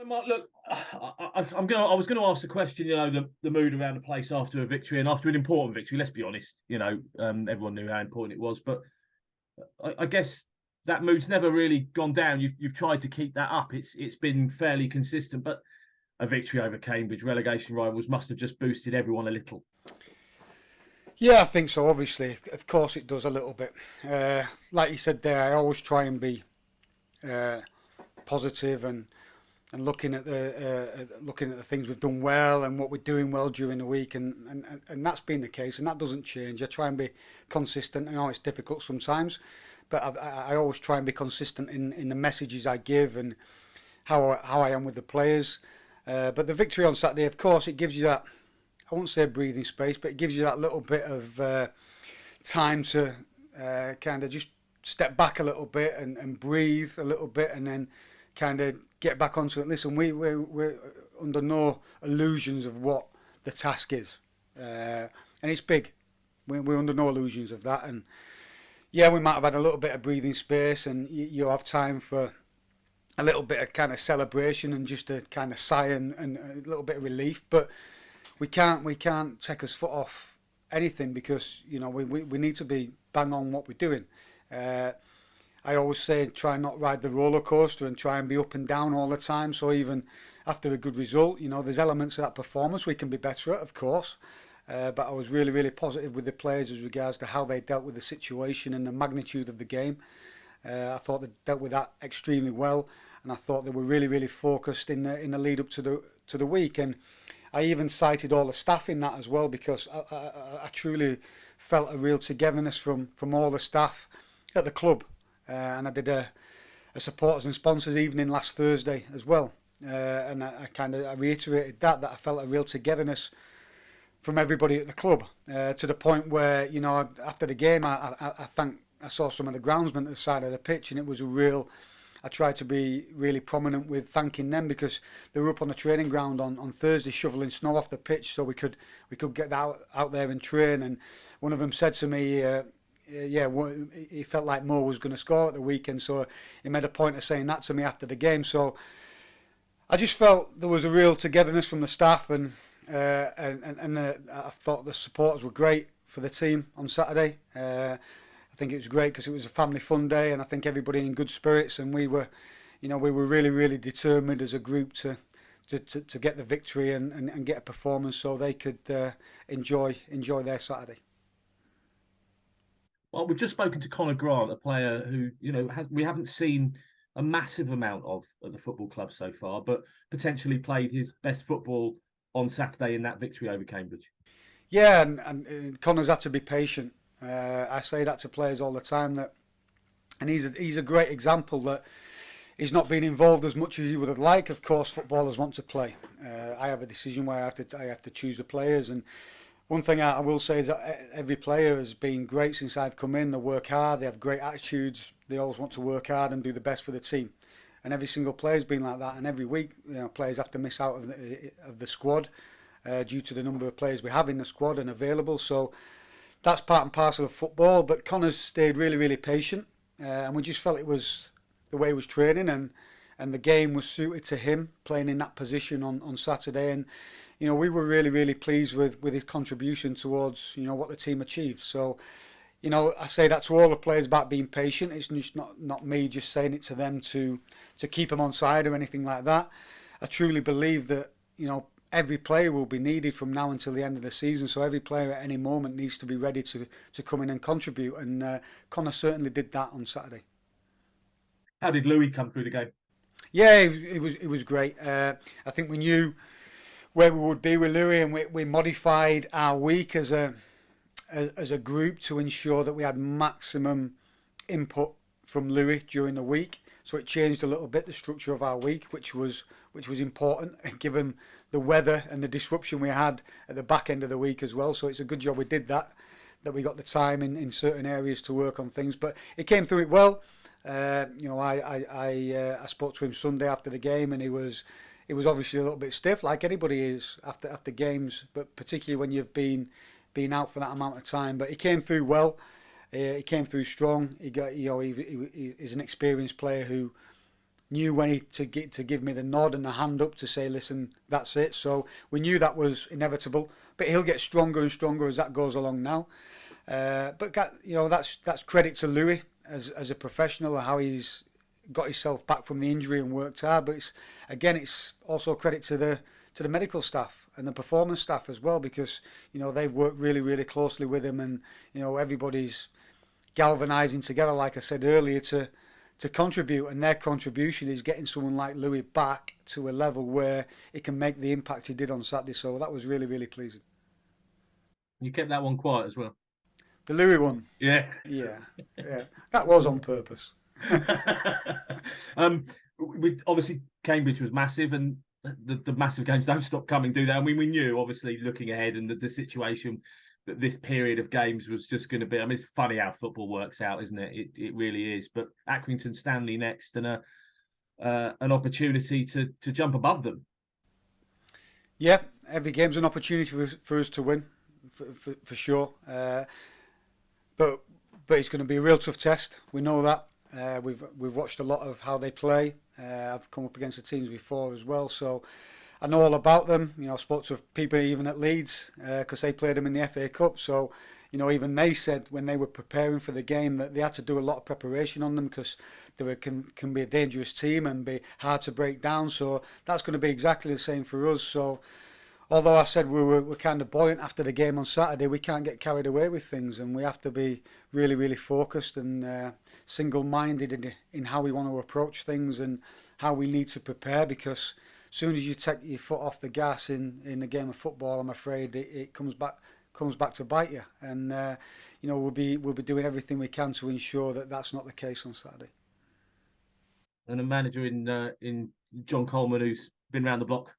Mark, look, I was going to ask the question. The mood around the place after a victory and after an important victory. Let's be honest. Everyone knew how important it was, but I guess that mood's never really gone down. You've tried to keep that up. It's been fairly consistent, but a victory over Cambridge, relegation rivals, must have just boosted everyone a little. Yeah, I think so. Obviously, of course, it does a little bit. Like you said there, I always try and be uh, positive and looking at the things we've done well and what we're doing well during the week, and that's been the case, and that doesn't change. I try and be consistent. I know it's difficult sometimes, but I always try and be consistent in the messages I give and how I am with the players. But the victory on Saturday, of course, it gives you that, I won't say breathing space, but it gives you that little bit of time to kind of just step back a little bit and breathe a little bit, and then kind of get back onto it. Listen, we're under no illusions of what the task is, and it's big. We're under no illusions of that, and yeah, we might have had a little bit of breathing space, and you have time for a little bit of kind of celebration and just a kind of sigh and a little bit of relief, but we can't take us foot off anything, because we need to be bang on what we're doing. I always say try not ride the roller coaster and try and be up and down all the time. So even after a good result, there's elements of that performance we can be better at, of course. But I was really, really positive with the players as regards to how they dealt with the situation and the magnitude of the game. I thought they dealt with that extremely well, and I thought they were really, really focused in the lead up to the week. And I even cited all the staff in that as well, because I truly felt a real togetherness from all the staff at the club. And I did a supporters and sponsors evening last Thursday as well, and I reiterated that I felt a real togetherness from everybody at the club, to the point where after the game I saw some of the groundsmen at the side of the pitch, and it was I tried to be really prominent with thanking them, because they were up on the training ground on Thursday shoveling snow off the pitch so we could get out there and train. And one of them said to me, he felt like Mo was going to score at the weekend, so he made a point of saying that to me after the game. So I just felt there was a real togetherness from the staff, and I thought the supporters were great for the team on Saturday. I think it was great because it was a family fun day, and I think everybody in good spirits, and we were really, really determined as a group to get the victory and get a performance so they could enjoy their Saturday. Well, we've just spoken to Conor Grant, a player who we haven't seen a massive amount of at the football club so far, but potentially played his best football on Saturday in that victory over Cambridge. Yeah, and Conor's had to be patient. I say that to players all the time, and he's a great example that he's not been involved as much as he would have liked. Of course, footballers want to play. I have a decision where I have to choose the players, and one thing I will say is that every player has been great since I've come in. They work hard, they have great attitudes, they always want to work hard and do the best for the team. And every single player's been like that. And every week, players have to miss out of the squad due to the number of players we have in the squad and available. So that's part and parcel of football. But Connor's stayed really, really patient, and we just felt it was the way he was training, and the game was suited to him playing in that position on Saturday. And we were really, really pleased with his contribution towards what the team achieved. So I say that to all the players about being patient. It's just not me just saying it to them to keep them on side or anything like that. I truly believe that every player will be needed from now until the end of the season. So every player at any moment needs to be ready to come in and contribute. And Connor certainly did that on Saturday. How did Louis come through the game? Yeah, it was great. I think we knew where we would be with Louis, and we modified our week as a group to ensure that we had maximum input from Louis during the week. So it changed a little bit the structure of our week, which was important given the weather and the disruption we had at the back end of the week as well. So it's a good job we did that we got the time in certain areas to work on things. But it came through it well. I spoke to him Sunday after the game, and he was obviously a little bit stiff, like anybody is after games, but particularly when you've been out for that amount of time. But he came through well. He came through strong. He's an experienced player who knew when to give me the nod and the hand up to say, listen, that's it. So we knew that was inevitable, but he'll get stronger and stronger as that goes along now. But that's credit to Louis as a professional, how he's got himself back from the injury and worked hard. But it's also credit to the medical staff and the performance staff as well, because they've worked really, really closely with him, and everybody's galvanising together, like I said earlier, to contribute, and their contribution is getting someone like Louis back to a level where it can make the impact he did on Saturday. So that was really, really pleasing. You kept that one quiet as well. The Louis one? Yeah. That was on purpose. Obviously Cambridge was massive, and the massive games don't stop coming, do they? I mean, we knew, obviously, looking ahead, and the situation that this period of games was just going to be. I mean, it's funny how football works out, isn't it? It really is. But Accrington Stanley next, and an opportunity to jump above them. Yeah, every game's an opportunity for us to win, for sure. But it's going to be a real tough test. We know that. We've watched a lot of how they play. I've come up against the teams before as well, so I know all about them. I spoke to people even at Leeds because they played them in the FA Cup. So, even they said when they were preparing for the game that they had to do a lot of preparation on them, because they can be a dangerous team and be hard to break down. So that's going to be exactly the same for us. So, although I said we were kind of buoyant after the game on Saturday, we can't get carried away with things, and we have to be really, really focused and single-minded in how we want to approach things and how we need to prepare, because as soon as you take your foot off the gas in the game of football, I'm afraid it comes back to bite you. And we'll be doing everything we can to ensure that that's not the case on Saturday. And a manager in John Coleman, who's been around the block.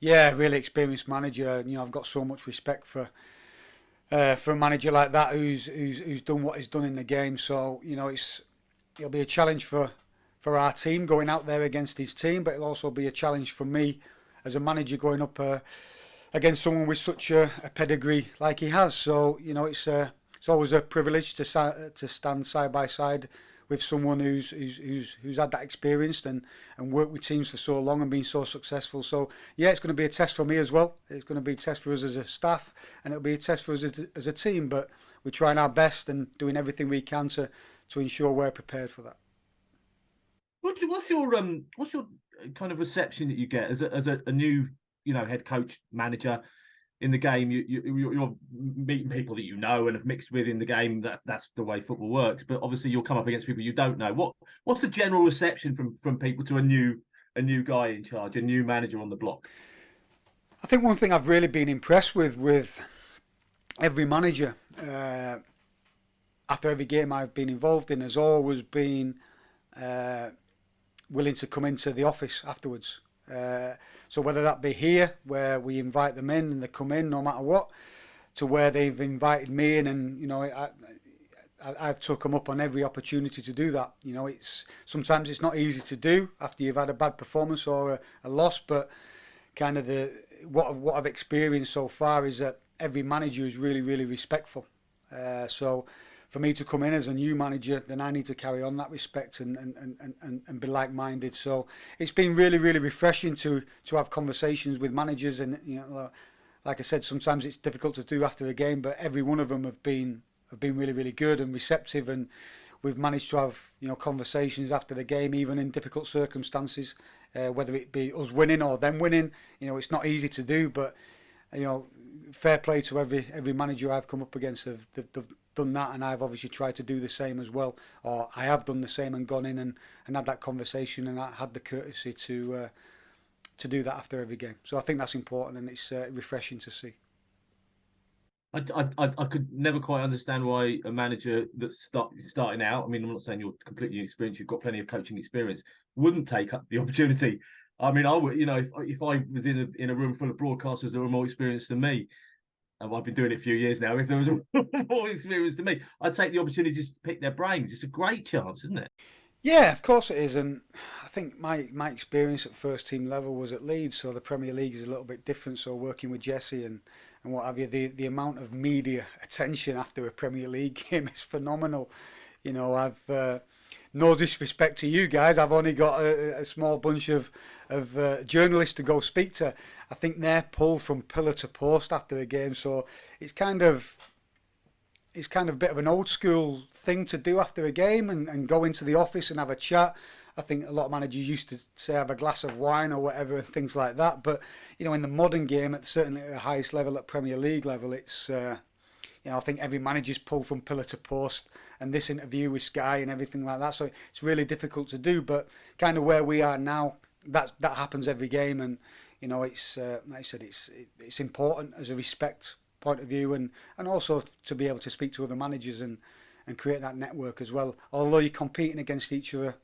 Yeah, really experienced manager. I've got so much respect for a manager like that who's done what he's done in the game. So it'll be a challenge for our team going out there against his team, but it'll also be a challenge for me as a manager going up against someone with such a pedigree like he has. So it's always a privilege to stand side by side with someone who's had that experience and worked with teams for so long and been so successful. So yeah, it's going to be a test for me as well. It's going to be a test for us as a staff, and it'll be a test for us as a team. But we're trying our best and doing everything we can to ensure we're prepared for that. What's your kind of reception that you get as a new head coach, manager in the game? You're meeting people that and have mixed with in the game. That's the way football works. But obviously you'll come up against people you don't know. What's the general reception from people to a new guy in charge, a new manager on the block? I think one thing I've really been impressed with every manager after every game I've been involved in has always been willing to come into the office afterwards. So whether that be here, where we invite them in and they come in no matter what, to where they've invited me in, and I've took them up on every opportunity to do that. Sometimes it's not easy to do after you've had a bad performance or a loss, but kind of what I've experienced so far is that every manager is really, really respectful. So for me to come in as a new manager, then I need to carry on that respect and be like-minded. So it's been really, really refreshing to have conversations with managers, and like I said, sometimes it's difficult to do after a game, but every one of them have been really, really good and receptive, and we've managed to have conversations after the game, even in difficult circumstances, whether it be us winning or them winning. It's not easy to do, but fair play to every manager I've come up against. They've done that, and I've obviously tried to do the same as well, or I have done the same and gone in and had that conversation, and I had the courtesy to do that after every game. So I think that's important, and it's refreshing to see. I could never quite understand why a manager that's starting out, I mean, I'm not saying you're completely inexperienced, you've got plenty of coaching experience, wouldn't take up the opportunity. I mean, I would, if I was in a room full of broadcasters that were more experienced than me, and I've been doing it a few years now, if there was more experience than me, I'd take the opportunity just to pick their brains. It's a great chance, isn't it? Yeah, of course it is. And I think my experience at first team level was at Leeds, so the Premier League is a little bit different. So working with Jesse and what have you, the amount of media attention after a Premier League game is phenomenal. no disrespect to you guys, I've only got a small bunch of journalists to go speak to. I think they're pulled from pillar to post after the game, so it's kind of a bit of an old school thing to do after a game and go into the office and have a chat. I think a lot of managers used to say have a glass of wine or whatever and things like that. But in the modern game, certainly at the highest level, at Premier League level, it's I think every manager's pulled from pillar to post, and this interview with Sky and everything like that. So it's really difficult to do. But kind of where we are now, that happens every game, and it's like I said, it's important as a respect point of view, and also to be able to speak to other managers and create that network as well. Although you're competing against each other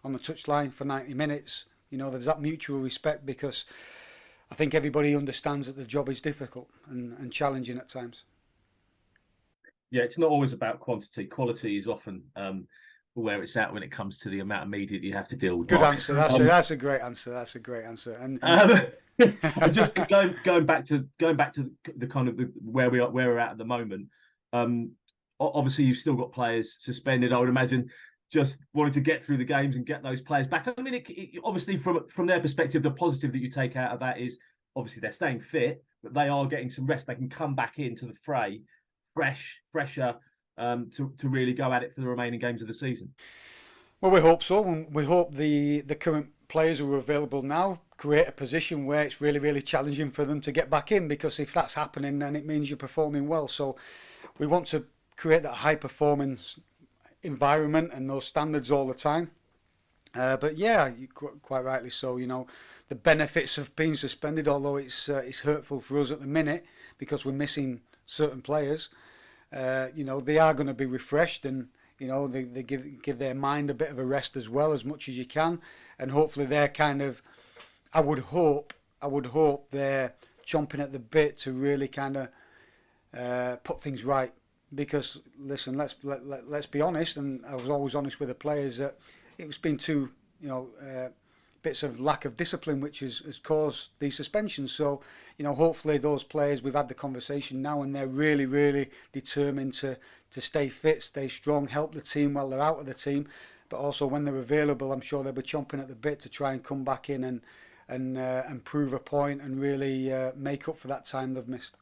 on the touchline for 90 minutes, there's that mutual respect, because I think everybody understands that the job is difficult and challenging at times. Yeah, it's not always about quantity. Quality is often where it's at when it comes to the amount of media that you have to deal with. Good answer. That's a great answer. That's a great answer. And just going back to the kind of where we're at the moment. Obviously, you've still got players suspended. I would imagine just wanting to get through the games and get those players back. I mean, obviously from their perspective, the positive that you take out of that is obviously they're staying fit, but they are getting some rest. They can come back into the fray fresher, to really go at it for the remaining games of the season. Well, we hope so. And we hope the current players who are available now create a position where it's really, really challenging for them to get back in, because if that's happening, then it means you're performing well. So we want to create that high performance environment and those standards all the time. But yeah, quite rightly so. The benefits of being suspended, although it's hurtful for us at the minute because we're missing certain players. They are going to be refreshed, and they give their mind a bit of a rest as well, as much as you can, and hopefully they're kind of, I would hope they're chomping at the bit to really kind of put things right. Because listen, let's be honest, and I was always honest with the players, that it's been two bits of lack of discipline which has caused these suspensions. So hopefully those players, we've had the conversation now, and they're really, really determined to stay fit, stay strong, help the team while they're out of the team, but also when they're available, I'm sure they'll be chomping at the bit to try and come back in and prove a point and really make up for that time they've missed.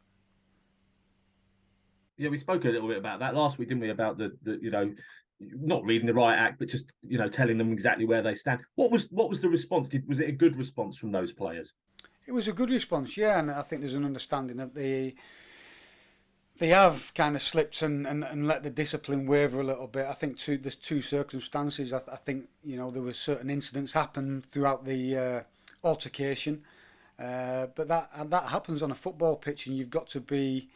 Yeah, we spoke a little bit about that last week, didn't we? About the not reading the right act, but just telling them exactly where they stand. What was the response? Was it a good response from those players? It was a good response, yeah, and I think there's an understanding that they have kind of slipped and let the discipline waver a little bit. I think there's two circumstances. I think there were certain incidents happen throughout the altercation, but that happens on a football pitch, and you've got to be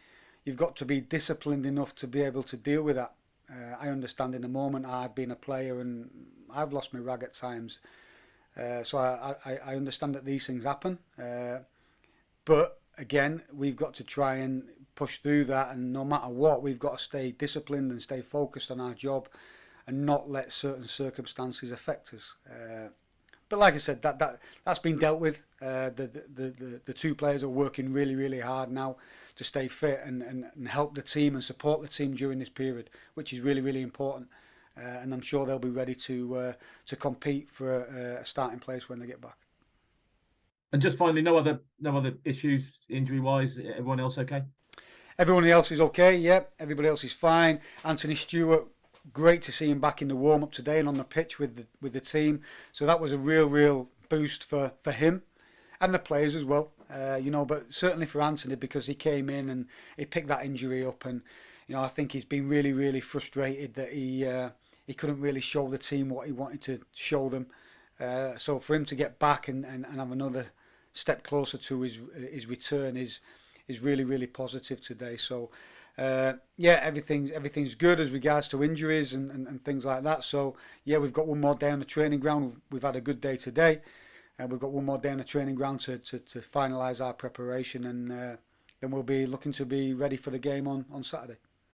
disciplined enough to be able to deal with that. I understand in the moment I've been a player and I've lost my rag at times, so I understand that these things happen, but again, we've got to try and push through that, and no matter what, we've got to stay disciplined and stay focused on our job and not let certain circumstances affect us. But like I said, that's been dealt with. The two players are working really, really hard now to stay fit and help the team and support the team during this period, which is really, really important. And I'm sure they'll be ready to compete for a starting place when they get back. And just finally, no other issues injury wise. Everyone else okay? Everyone else is okay. Yep, everybody else is fine. Anthony Stewart, great to see him back in the warm up today and on the pitch with the team. So that was a real boost for him and the players as well. But certainly for Anthony, because he came in and he picked that injury up, and I think he's been really, really frustrated that he couldn't really show the team what he wanted to show them. So for him to get back and have another step closer to his return is really, really positive today. So everything's good as regards to injuries and things like that. So yeah, we've got one more day on the training ground. We've had a good day today. We've got one more day on the training ground to finalise our preparation, and then we'll be looking to be ready for the game on Saturday.